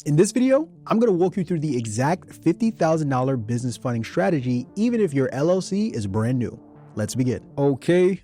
In this video, I'm going to walk you through the exact $50,000 business funding strategy, even if your LLC is brand new. Let's begin. Okay.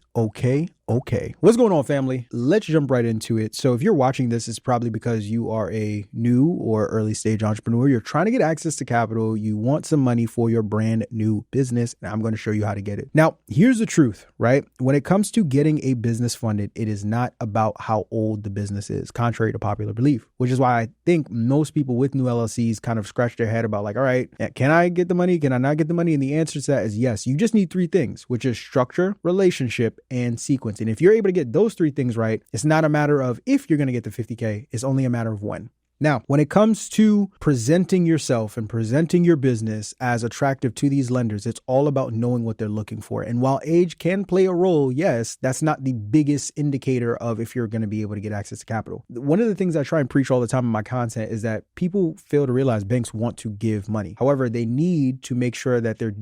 What's going on, family? Let's jump right into it. So if you're watching this, it's probably because you are a new or early stage entrepreneur. You're trying to get access to capital. You want some money for your brand new business, and I'm going to show you how to get it. Now, here's the truth, right? When it comes to getting a business funded, it is not about how old the business is, contrary to popular belief, which is why I think most people with new LLCs kind of scratch their head about like, all right, can I get the money? Can I not get the money? And the answer to that is yes. You just need three things, which is structure, relationship, and sequence. And if you're able to get those three things right, it's not a matter of if you're going to get the 50K, it's only a matter of when. Now, when it comes to presenting yourself and presenting your business as attractive to these lenders, it's all about knowing what they're looking for. And while age can play a role, yes, that's not the biggest indicator of if you're going to be able to get access to capital. One of the things I try and preach all the time in my content is that people fail to realize banks want to give money. However, they need to make sure that they're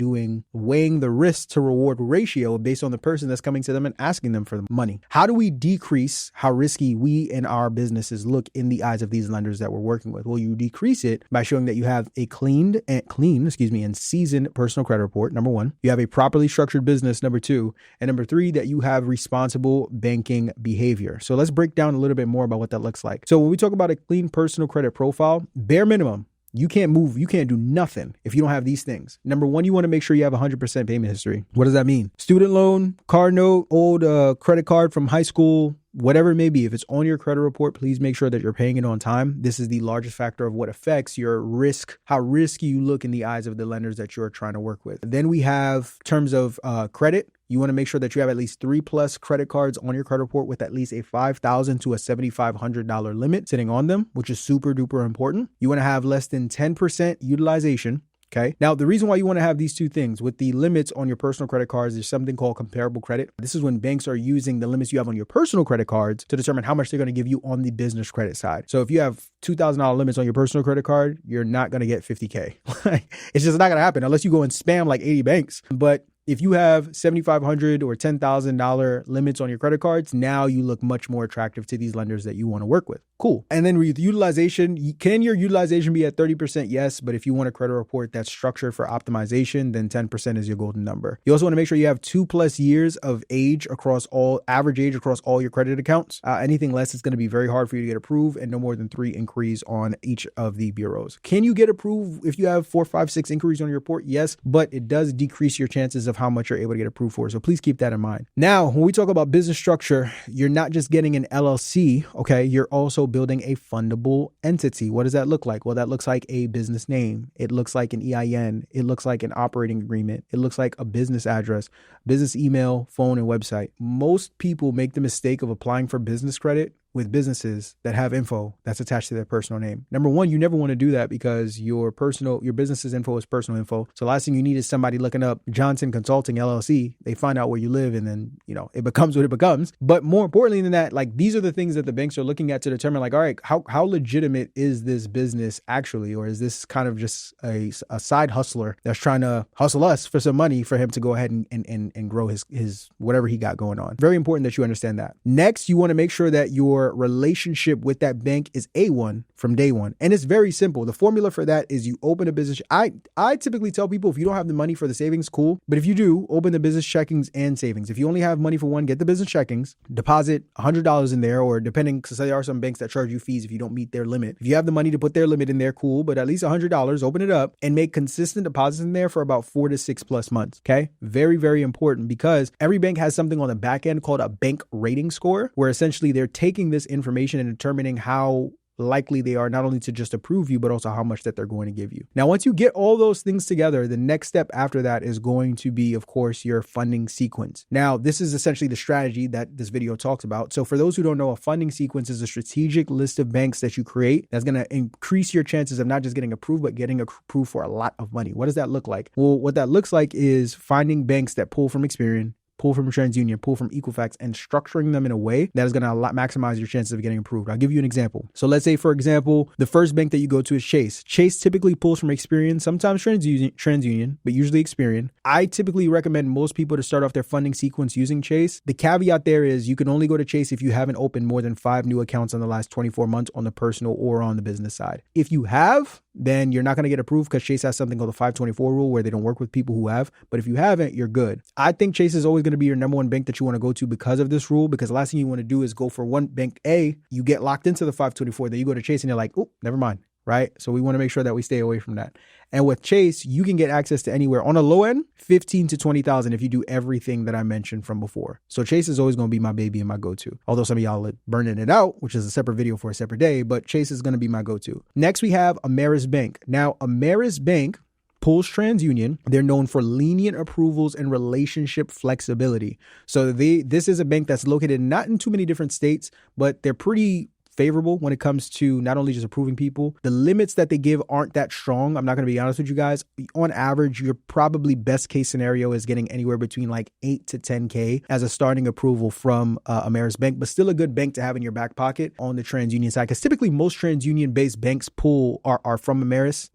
weighing the risk to reward ratio based on the person that's coming to them and asking them for the money. How do we decrease how risky we and our businesses look in the eyes of these lenders that we're working with? Well, you decrease it by showing that you have a clean and seasoned personal credit report, number one. You have a properly structured business, number two. And number three, that you have responsible banking behavior. So let's break down a little bit more about what that looks like. So when we talk about a clean personal credit profile, bare minimum, you can't move. You can't do nothing if you don't have these things. Number one, you want to make sure you have 100% payment history. What does that mean? Student loan, car note, old credit card from high school, whatever it may be. If it's on your credit report, please make sure that you're paying it on time. This is the largest factor of what affects your risk, how risky you look in the eyes of the lenders that you're trying to work with. Then we have terms of credit. You want to make sure that you have at least 3+ credit cards on your credit report with at least a $5,000 to a $7,500 limit sitting on them, which is super duper important. You want to have less than 10% utilization. Okay. Now, the reason why you want to have these two things with the limits on your personal credit cards, there's something called comparable credit. This is when banks are using the limits you have on your personal credit cards to determine how much they're going to give you on the business credit side. So if you have $2,000 limits on your personal credit card, you're not going to get 50K. It's just not going to happen unless you go and spam like 80 banks. But if you have $7,500 or $10,000 limits on your credit cards, now you look much more attractive to these lenders that you want to work with. Cool. And then with utilization, can your utilization be at 30%? Yes. But if you want a credit report that's structured for optimization, then 10% is your golden number. You also want to make sure you have 2+ years of average age across all your credit accounts. Anything less, it's going to be very hard for you to get approved, and no more than 3 inquiries on each of the bureaus. Can you get approved if you have 4, 5, 6 inquiries on your report? Yes, but it does decrease your chances of how much you're able to get approved for. So please keep that in mind. Now, when we talk about business structure, you're not just getting an LLC, okay? You're also building a fundable entity. What does that look like? Well, that looks like a business name. It looks like an EIN. It looks like an operating agreement. It looks like a business address, business email, phone, and website. Most people make the mistake of applying for business credit with businesses that have info that's attached to their personal name. Number one, you never want to do that because your business's info is personal info. So the last thing you need is somebody looking up Johnson Consulting LLC. They find out where you live and then, it becomes what it becomes. But more importantly than that, like these are the things that the banks are looking at to determine like, all right, how legitimate is this business actually? Or is this kind of just a side hustler that's trying to hustle us for some money for him to go ahead and grow his whatever he got going on? Very important that you understand that. Next, you want to make sure that your relationship with that bank is A1 from day one. And it's very simple. The formula for that is you open a business. I typically tell people if you don't have the money for the savings, cool. But if you do, open the business checkings and savings. If you only have money for one, get the business checkings, deposit $100 in there, or depending, because there are some banks that charge you fees if you don't meet their limit. If you have the money to put their limit in there, cool. But at least $100, open it up and make consistent deposits in there for about 4 to 6+ months. Okay. Very, very important because every bank has something on the back end called a bank rating score, where essentially they're taking this information and determining how likely they are not only to just approve you, but also how much that they're going to give you. Now, once you get all those things together, the next step after that is going to be, of course, your funding sequence. Now, this is essentially the strategy that this video talks about. So for those who don't know, a funding sequence is a strategic list of banks that you create that's going to increase your chances of not just getting approved, but getting approved for a lot of money. What does that look like? Well, what that looks like is finding banks that pull from Experian, pull from TransUnion, pull from Equifax, and structuring them in a way that is going to maximize your chances of getting approved. I'll give you an example. So let's say, for example, the first bank that you go to is Chase. Chase typically pulls from Experian, sometimes TransUnion, but usually Experian. I typically recommend most people to start off their funding sequence using Chase. The caveat there is you can only go to Chase if you haven't opened more than 5 new accounts in the last 24 months on the personal or on the business side. If you have, then you're not going to get approved because Chase has something called the 524 rule where they don't work with people who have. But if you haven't, you're good. I think Chase is always going to be your number one bank that you want to go to because of this rule, because the last thing you want to do is go for one bank A, you get locked into the 524, then you go to Chase and you're like, oh, never mind. Right? So we want to make sure that we stay away from that. And with Chase, you can get access to anywhere on a low end, 15 to 20,000 if you do everything that I mentioned from before. So Chase is always going to be my baby and my go-to. Although some of y'all are burning it out, which is a separate video for a separate day, but Chase is going to be my go-to. Next, we have Ameris Bank. Now, Ameris Bank pulls TransUnion. They're known for lenient approvals and relationship flexibility. So this is a bank that's located not in too many different states, but they're pretty favorable when it comes to not only just approving people. The limits that they give aren't that strong. I'm not going to be honest with you guys. On average, your probably best case scenario is getting anywhere between like 8 to 10K as a starting approval from Ameris Bank, but still a good bank to have in your back pocket on the TransUnion side, because typically most TransUnion based banks pull are from Ameris.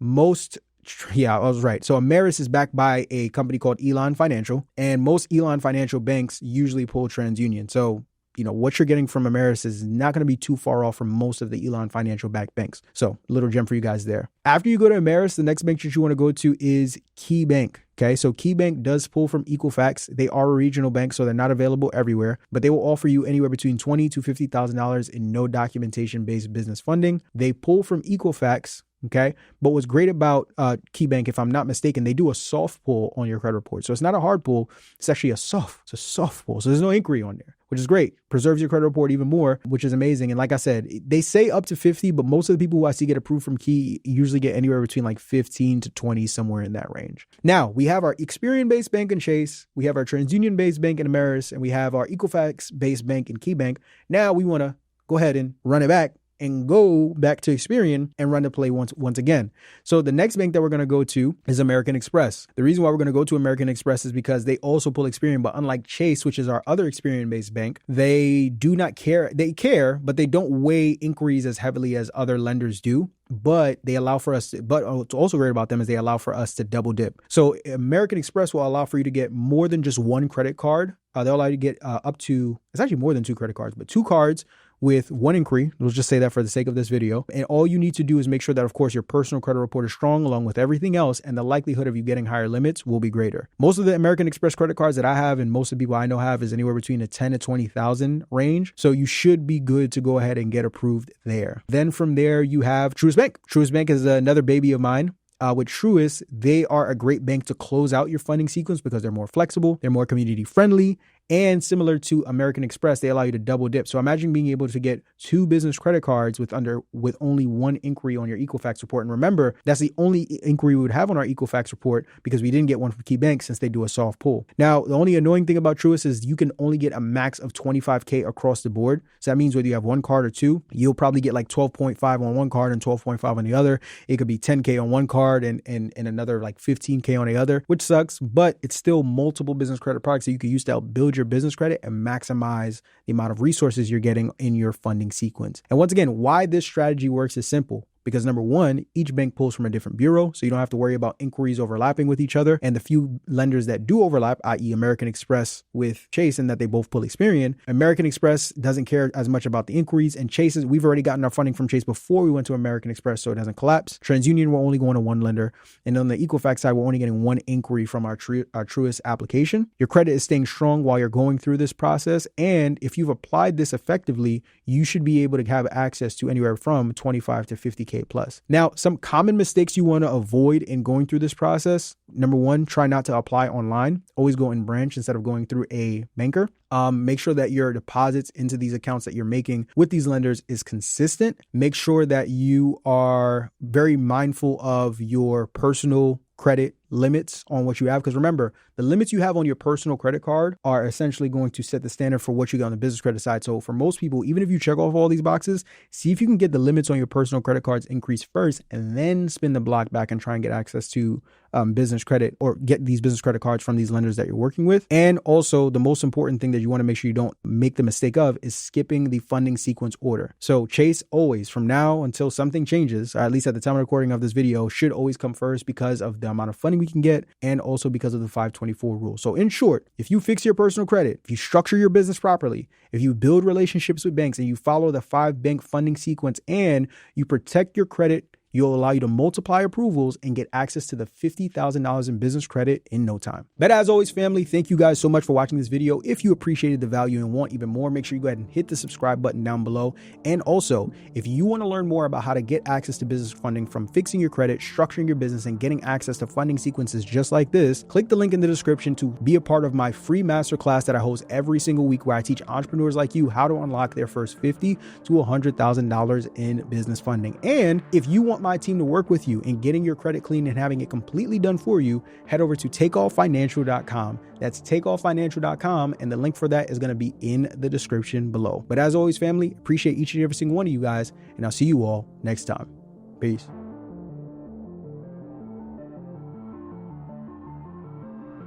Yeah, I was right. So Ameris is backed by a company called Elon Financial, and most Elon Financial banks usually pull TransUnion. So what you're getting from Ameris is not going to be too far off from most of the Elon Financial backed banks. So little gem for you guys there. After you go to Ameris, the next bank that you want to go to is KeyBank. Okay, so KeyBank does pull from Equifax. They are a regional bank, so they're not available everywhere, but they will offer you anywhere between $20,000 to $50,000 in no documentation-based business funding. They pull from Equifax. Okay. But what's great about KeyBank, if I'm not mistaken, they do a soft pull on your credit report. So it's not a hard pull. It's actually it's a soft pull. So there's no inquiry on there, which is great. Preserves your credit report even more, which is amazing. And like I said, they say up to 50, but most of the people who I see get approved from Key usually get anywhere between like 15 to 20, somewhere in that range. Now we have our Experian-based bank in Chase. We have our TransUnion-based bank in Ameris, and we have our Equifax-based bank in KeyBank. Now we want to go ahead and run it back and go back to Experian and run the play once again. So the next bank that we're going to go to is American Express. The reason why we're going to go to American Express is because they also pull Experian, but unlike Chase, which is our other Experian-based bank, they do not care. They care, but they don't weigh inquiries as heavily as other lenders do. But they allow for us to, but what's also great about them is they allow for us to double dip. So American Express will allow for you to get more than just one credit card. They'll allow you to get up to, it's actually more than 2 credit cards, but 2 cards with 1 inquiry. We'll just say that for the sake of this video. And all you need to do is make sure that, of course, your personal credit report is strong along with everything else, and the likelihood of you getting higher limits will be greater. Most of the American Express credit cards that I have and most of the people I know have is anywhere between a 10 to 20,000 range. So you should be good to go ahead and get approved there. Then from there, you have Truist Bank. Truist Bank is another baby of mine. With Truist, they are a great bank to close out your funding sequence because they're more flexible, they're more community friendly, and similar to American Express, they allow you to double dip. So imagine being able to get 2 business credit cards with only 1 inquiry on your Equifax report. And remember, that's the only inquiry we would have on our Equifax report because we didn't get one from KeyBank since they do a soft pull. Now, the only annoying thing about Truist is you can only get a max of 25K across the board. So that means whether you have 1 card or 2, you'll probably get like 12.5 on one card and 12.5 on the other. It could be 10K on one card and another like 15K on the other, which sucks, but it's still multiple business credit products that you could use to help build your business credit and maximize the amount of resources you're getting in your funding sequence. And once again, why this strategy works is simple. Because number one, each bank pulls from a different bureau, so you don't have to worry about inquiries overlapping with each other. And the few lenders that do overlap, i.e. American Express with Chase, and that they both pull Experian, American Express doesn't care as much about the inquiries, and Chase's, we've already gotten our funding from Chase before we went to American Express, so it doesn't collapse. TransUnion, we're only going to one lender. And on the Equifax side, we're only getting one inquiry from our Truist application. Your credit is staying strong while you're going through this process. And if you've applied this effectively, you should be able to have access to anywhere from 25 to 50K plus. Now, some common mistakes you want to avoid in going through this process. Number one, try not to apply online. Always go in branch instead of going through a banker. Make sure that your deposits into these accounts that you're making with these lenders is consistent. Make sure that you are very mindful of your personal credit, limits on what you have. Because remember, the limits you have on your personal credit card are essentially going to set the standard for what you get on the business credit side. So for most people, even if you check off all these boxes, see if you can get the limits on your personal credit cards increased first, and then spin the block back and try and get access to business credit, or get these business credit cards from these lenders that you're working with. And also, the most important thing that you want to make sure you don't make the mistake of is skipping the funding sequence order. So Chase always, from now until something changes, or at least at the time of recording of this video, should always come first because of the amount of funding we can get, and also because of the 524 rule. So in short, if you fix your personal credit, if you structure your business properly, if you build relationships with banks, and you follow the 5-bank funding sequence, and you protect your credit, you'll allow you to multiply approvals and get access to the $50,000 in business credit in no time. But as always, family, thank you guys so much for watching this video. If you appreciated the value and want even more, make sure you go ahead and hit the subscribe button down below. And also, if you want to learn more about how to get access to business funding, from fixing your credit, structuring your business, and getting access to funding sequences just like this, click the link in the description to be a part of my free masterclass that I host every single week, where I teach entrepreneurs like you how to unlock their first $50,000 to $100,000 in business funding. And if you want my team to work with you in getting your credit clean and having it completely done for you, head over to takeoffinancial.com. That's takeoffinancial.com, and the link for that is going to be in the description below. But as always, family, appreciate each and every single one of you guys, and I'll see you all next time. Peace.